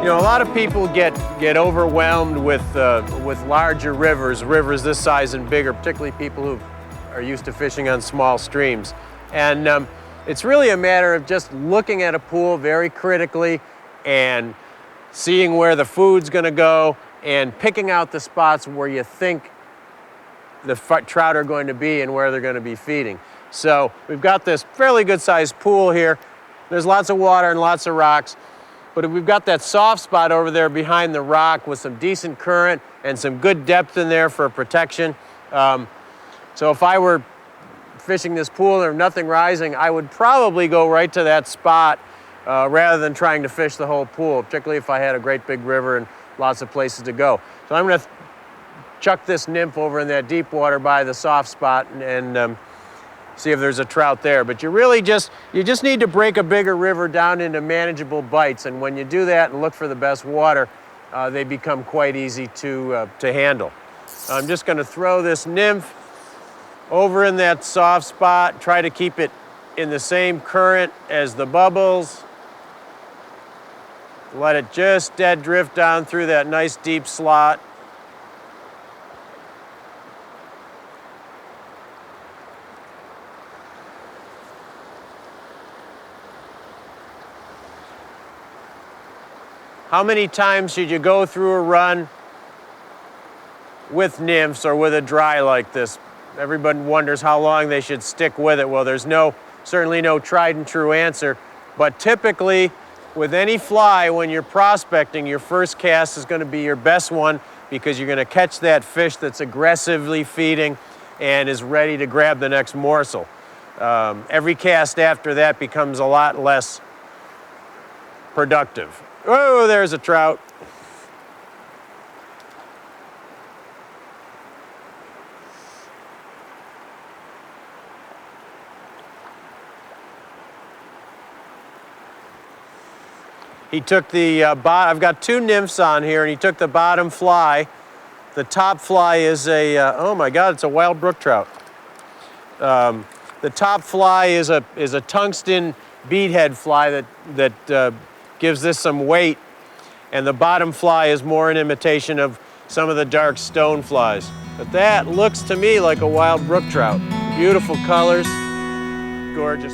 You know, a lot of people get overwhelmed with larger rivers this size and bigger, particularly people who are used to fishing on small streams. And it's really a matter of just looking at a pool very critically and seeing where the food's going to go and picking out the spots where you think the trout are going to be and where they're going to be feeding. So we've got this fairly good sized pool here. There's lots of water and lots of rocks. But we've got that soft spot over there behind the rock with some decent current and some good depth in there for protection. So if I were fishing this pool and there was nothing rising, I would probably go right to that spot rather than trying to fish the whole pool, particularly if I had a great big river and lots of places to go. So I'm going to chuck this nymph over in that deep water by the soft spot and see if there's a trout there. But you just need to break a bigger river down into manageable bites, and when you do that and look for the best water, they become quite easy to handle. I'm just going to throw this nymph over in that soft spot, try to keep it in the same current as the bubbles. Let it just dead drift down through that nice deep slot. How many times should you go through a run with nymphs or with a dry like this? Everybody wonders how long they should stick with it. Well, there's certainly no tried and true answer, but typically with any fly, when you're prospecting, your first cast is going to be your best one because you're going to catch that fish that's aggressively feeding and is ready to grab the next morsel. Every cast after that becomes a lot less productive. Oh, there's a trout. He took the I've got two nymphs on here, and he took the bottom fly. The top fly is oh my God, it's a wild brook trout. The top fly is a tungsten beadhead fly that gives this some weight, and the bottom fly is more an imitation of some of the dark stone flies. But that looks to me like a wild brook trout. Beautiful colors, gorgeous.